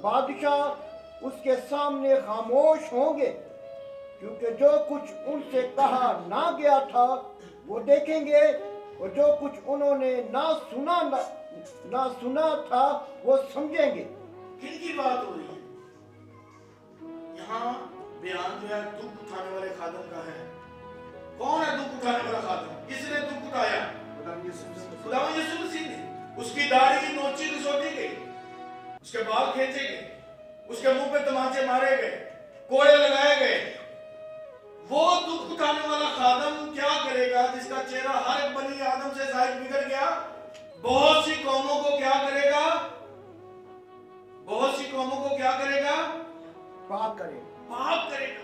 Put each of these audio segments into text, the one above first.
بادشاہ اس کے سامنے خاموش ہوں گے، کیونکہ جو کچھ ان سے کہا نہ گیا تھا وہ دیکھیں گے، اور جو کچھ انہوں نے نہ سنا تھا وہ سمجھیں گے۔ کن کی بات ہو رہی ہے؟ یہاں بیان جو ہے دکھ اٹھانے والے خادم کا ہے۔ کون ہے دکھ اٹھانے والا خادم؟ کس نے دکھ اٹھایا؟ خداوند یسوع مسیح نے۔ اس کی داڑھی نوچی گھسوٹی گئی، اس کے بال کھینچے گئے، اس کے منہ پہ تمانچے مارے گئے، کوڑے لگائے گئے۔ وہ دکھ اٹھانے والا خادم کیا کرے گا جس کا چہرہ ہر ایک بنی آدم سے ظاہر بگڑ گیا؟ بہت سی قوموں کو کیا کرے گا؟ بہت سی قوموں کو کیا کرے گا؟ پاک کرے گا۔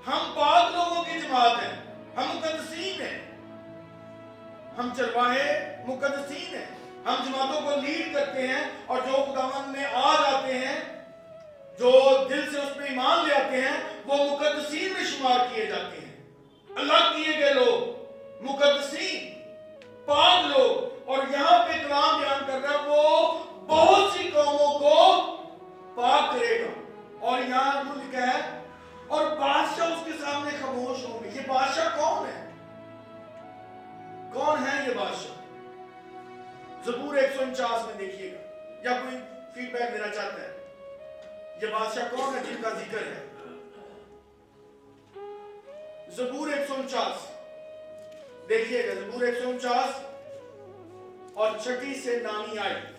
ہم پاک لوگوں کی جماعت ہیں، ہم مقدسین ہیں، ہم چرواہے مقدسین ہیں، ہم جماعتوں کو لیڈ کرتے ہیں، اور جو خداوند میں آ جاتے ہیں، جو دل سے اس پہ ایمان لے آتے ہیں، وہ مقدسین میں شمار کیے جاتے ہیں، اللہ کیے گئے لوگ، مقدسین، پاک لوگ۔ اور یہاں پہ کلام بیان کر رہا ہے وہ بہت سی قوموں کو پاک کرے گا، اور یہاں جو لکھا ہے اور بادشاہ اس کے سامنے خاموش ہوں گے۔ یہ بادشاہ کون ہے؟ کون ہے یہ بادشاہ؟ زبور 149 میں دیکھیے گا، یا کوئی فیڈ بیک دینا چاہتا ہے؟ یہ بادشاہ کون ہے جن کا ذکر ہے؟ زبور 149 دیکھیے گا، زبور 149 اور 6 سے 9 آیت۔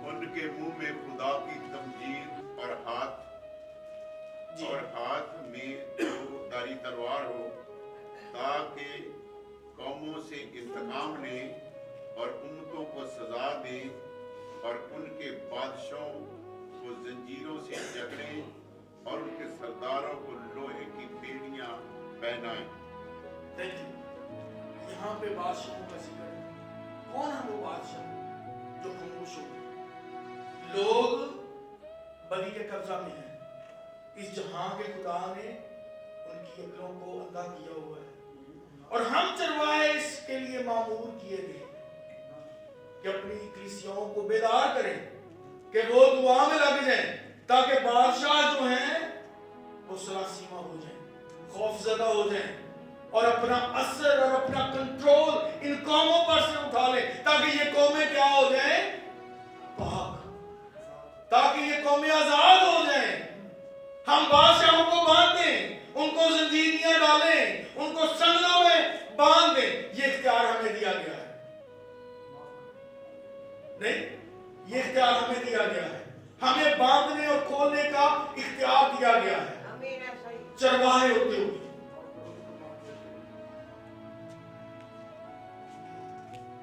ان کے منہ میں خدا کی تمجید اور ہاتھ میں دو دھاری تلوار ہو، تاکہ قوموں سے انتقام لے اور امتوں کو سزا دے، اور ان کے بادشاہوں کو زنجیروں سے جکڑے، اور ان کے سرداروں کو لوہے کی بیڑیاں پہنائیں۔ دیکھیں یہاں پہ بادشاہوں کا ذکر ہے۔ کون ہے وہ بادشاہ جو خاموش ہو گئے؟ لوگ بلی کے قبضہ میں ہیں، اس جہاں کے خدا نے ان کی عقلوں کو اندھا کیا ہوا ہے، اور ہم چرواہے اس کے لیے معمور کیے گئے کہ اپنی کلیسیاؤں کو بیدار کریں، کہ وہ دعا میں لگ جائیں، تاکہ بادشاہ جو ہیں وہ سراسیمہ ہو جائیں، خوف زدہ ہو جائیں، اور اپنا اثر اور اپنا کنٹرول ان قوموں پر سے اٹھا لیں، تاکہ یہ قومیں کیا ہو جائیں؟ پاک، تاکہ یہ قومیں آزاد ہو جائیں۔ ہم بادشاہوں کو باندھ دیں، ان کو زنجیریاں ڈالیں، ان کو سنگلوں میں باندھ دیں۔ یہ اختیار ہمیں دیا گیا ہے، نہیں، یہ اختیار ہمیں دیا گیا ہے، ہمیں باندھنے اور کھولنے کا اختیار دیا گیا ہے چرواہے ہوتے ہوئے۔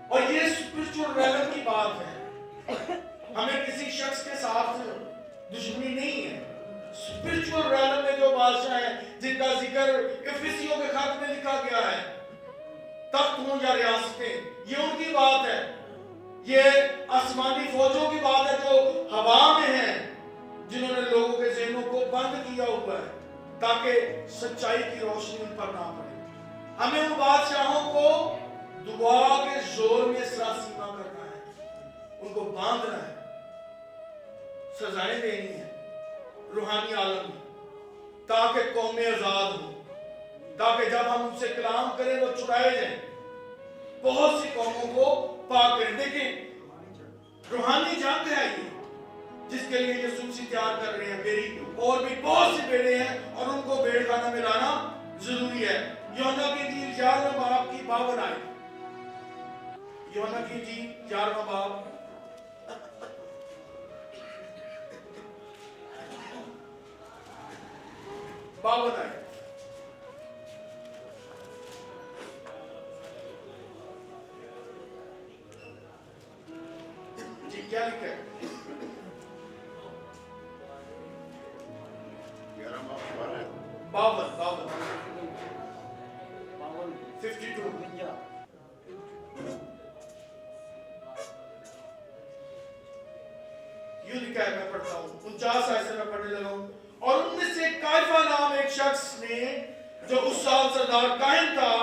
اور یہ اسپرچول ریلم کی بات ہے، ہمیں کسی شخص کے ساتھ دشمنی نہیں ہے۔ اسپرچول ریلم میں جو بادشاہ ہیں جن کا ذکر افسیوں کے خط میں لکھا گیا ہے، تخت ہوں یا ریاستیں، یہ ان کی بات ہے، یہ آسمانی فوجوں کی بات ہے جو ہوا میں ہیں، جنہوں نے لوگوں کے ذہنوں کو بند کیا ہوا ہے تاکہ سچائی کی روشنی ان پر نہ پڑے۔ ہمیں ان بادشاہوں کو دعا کے زور میں سراسیمہ کرنا ہے، ان کو باندھنا ہے، سزائیں دینی ہیں روحانی عالم میں، تاکہ قومیں آزاد ہوں، تاکہ جب ہم ان سے کلام کریں وہ چھڑائے جائیں، بہت سی قوموں کو پاک کریں۔ دیکھیں روحانی جنگ ہے یہ، جس کے لیے یسوع مسیح تیار کر رہے ہیں بیری، اور بھی بہت سی بیڑے ہیں، اور ان کو بھیڑ خانہ میں لانا ضروری ہے۔ یوحنا کی انجیل 11 باب کی 52 آیت، یوحنا کی انجیل 11 باب 52 آیت۔ جی کیا لکھا ہے؟ 52 52 یوں لکھا ہے، میں پڑھتا ہوں 49 آیت سے میں پڑھنے لگا ہوں۔ اور ان میں سے کائفہ نام ایک شخص نے जो उस साल सरदार काहिन था,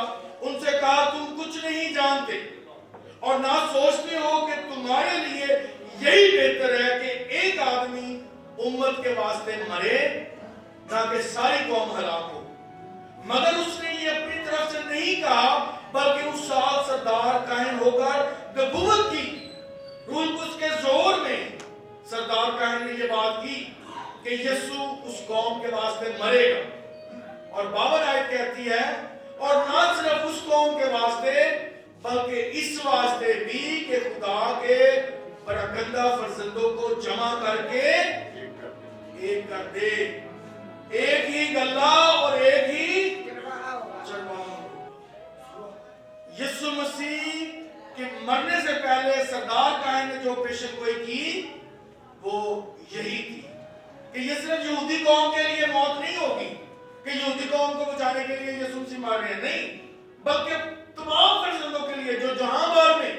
उनसे कहा तुम कुछ नहीं जानते और ना सोचते हो कि तुम्हारे लिए यही बेहतर है कि एक आदमी उम्मत के वास्ते मरे, ना कि सारी कौम हलाक हो। मगर उसने ये अपनी तरफ से नहीं कहा, बल्कि उस साल सरदार काहिन होकर नबूवत की। रूह कुछ के जोर में सरदार काहिन ने ये बात की कि यीशु उस कौम के वास्ते मरेगा। और 52 आयत कहती है, और ना सिर्फ उस कौम के वास्ते बल्कि इस वास्ते भी कि खुदा के परगंदा फर्जंदों को जमा करके एक कर दे। एक ही गल्ला और एक ही चरवाहा। यीशु मसीह के मरने से पहले सरदार काहिन ने जो पेशन गोई की वो यही थी कि ये सिर्फ यहूदी कौम के लिए मौत नहीं होगी कि यहूदी कौम को बचाने के लिए यीशु मसीह मार रहे हैं, नहीं, बल्कि तमाम फर्जंदों के लिए जो जहां भर में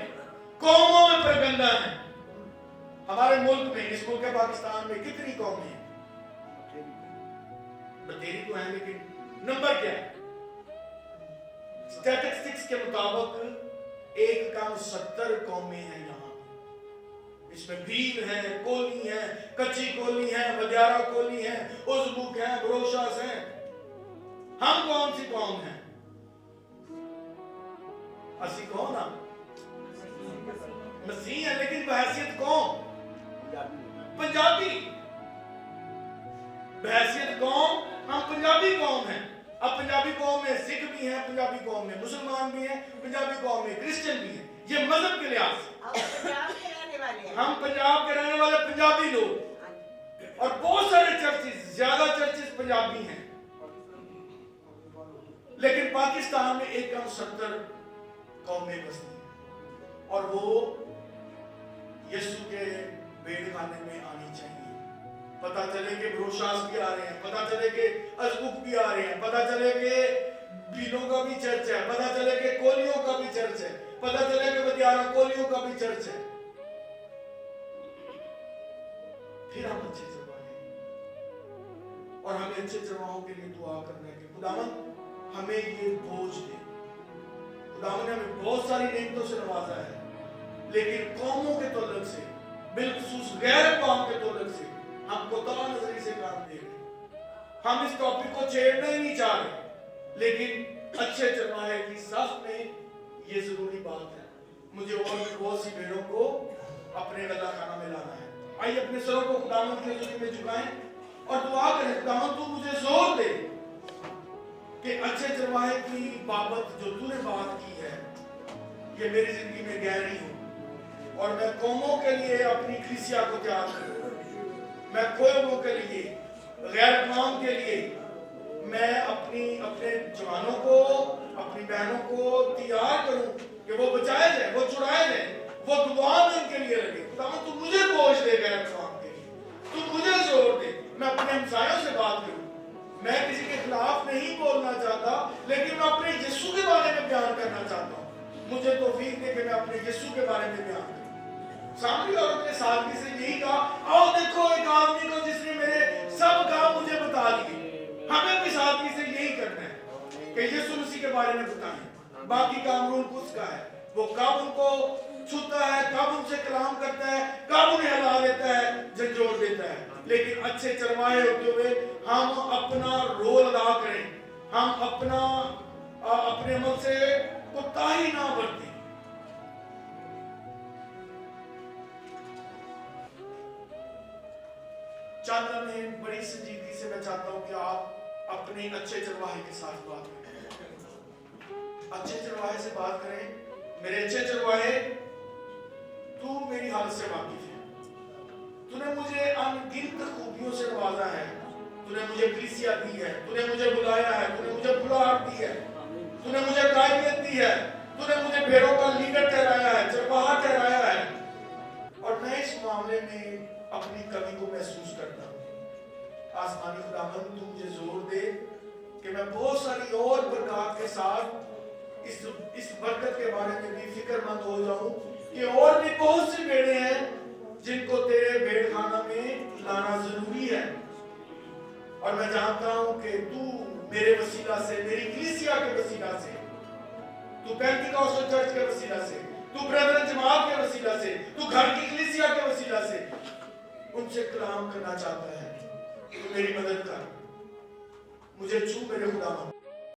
कौमों में परगंदा है। हमारे मुल्क में, इस मुल्क पाकिस्तान में कितनी कौमें हैं? बतेरी तो है, लेकिन नंबर क्या है? स्टैटिस्टिक्स के मुताबिक एक कम 70 कौमें हैं यहाँ। इसमें भील है, कोली है, कच्ची कोली है, बदियारा कोली है, उज़्बुक है, बरोशास है। हम कौन सी कौम है? असी कौन हम? मसीह है, लेकिन बहैसियत कौन? पंजाबी। बहैसियत कौम हम पंजाबी कौम हैं। अब पंजाबी कौम में सिख भी हैं, पंजाबी कौम में मुसलमान भी हैं, पंजाबी कौम में क्रिश्चियन भी हैं। ये मजहब के लिहाज से हम पंजाब के रहने वाले पंजाबी लोग, और बहुत सारे चर्चेस, ज्यादा चर्चेस पंजाबी हैं। लेकिन पाकिस्तान में एक कम 70 कौमें बसती हैं, और वो यीशु के बेड़खाने में आनी चाहिए। पता चले कि ब्रोशास भी आ रहे हैं, पता चले कि अज़बुक भी आ रहे हैं, पता चले कि भीलों का भी चर्च है, पता चले कि कोलियों का भी चर्च है, पता चले कि बदियारा कोलियों का भी चर्च है। फिर हम अच्छे चरवाहे, और हमें अच्छे चरवाहों के लिए दुआ करना है कि खुदावंद हमें ये बोझ दे। खुदावंद ने हमें बहुत सारी नेमतों से नवाजा है, लेकिन कौमों के तौलक से, बिलखुसूस गैर कौम के तौलक से हम कोताह नजरी से काम दे रहे। हम इस टॉपिक को छेड़ना ही नहीं चाह रहे, लेकिन अच्छे चरवाहे की साथ में ये जरूरी बात है। मुझे और भी बहुत सी भेड़ों को अपने गला खाना में लाना है। आइए अपने सरों को खुदावंद की हज़ूरी में झुकाएं और दुआ करें, खुदावंद तू मुझे जोर दे कि अच्छे चरवाहे की बाबत जो तूने बात की है ये मेरी जिंदगी में गहरी हो, और मैं कौमों के लिए अपनी कलीसिया को तैयार करूं। मैं कोयबों के लिए, गैर कौम के लिए मैं अपने जवानों को, अपनी बहनों को तैयार करूं कि वो बचाए जाए, वो छुड़ाए जाए, वो दुआ में उनके लिए लगे। खुदावंद तू मुझे बोझ दे गैर कौम के लिए, तू मुझे जोर दे। मैं अपने हमसायों से बात करूं, मैं किसी के खिलाफ नहीं बोलना चाहता, लेकिन मैं अपने यीशु के बारे में बयान करना चाहता हूं। मुझे तौफीक दे कि मैं अपने यीशु के बारे में बयान करूं। सामरी औरत ने सादगी से यही कहा, आओ देखो एक आदमी को जिसने मेरे सब काम मुझे बता दिए। हमें भी सादगी से यही करना है कि यीशु मसीह के बारे में बताएं। बाकी काम रूह कुछ का है, वो कब उनको छूता है, कब उनसे कलाम करता है, कब उन्हें हिला देता है, झंझोड़ देता है। लेकिन अच्छे चरवाहे होते हुए हम अपना रोल अदा करें, हम अपने अमल से कोताही ना बरतें। चंद लम्हे बड़ी संजीदगी से मैं चाहता हूं कि आप अपने अच्छे चरवाहे के साथ बात करें, अच्छे चरवाहे से बात करें। मेरे अच्छे चरवाहे, तू मेरी हालत से वाकिफ है, तूने मुझे अनगिनत खूबियों से नवाजा है, तूने मुझे कलीसिया दी है, तूने मुझे बुलाया है, तूने मुझे बुलाहट दी है, तूने मुझे कायमियत दी है, तूने मुझे भेड़ों का लीडर ठहराया है, चरवाहा ठहराया है। और मैं इस मामले में अपनी कमी को महसूस करता हूँ। आसमानी खुदावंद तू मुझे जोर दे कि मैं बहुत सारी और बरकत के साथ इस बरकत के बारे में भी फिक्रमंद हो जाऊं कि और भी बहुत सी भेड़ें हैं जिनको तेरे भेड़खाना में लाना जरूरी है। और मैं जानता हूं कि तू میرے وسیلہ سے، میری کلیسیا کے وسیلہ سے، تو پینٹیکوسٹل چرچ کے وسیلہ سے، تو بردرن جماعت کے وسیلہ سے، تو گھر کی کلیسیا کے وسیلہ سے ان سے کلام کرنا چاہتا ہے، تو میری مدد کر، مجھے چھو میرے خدا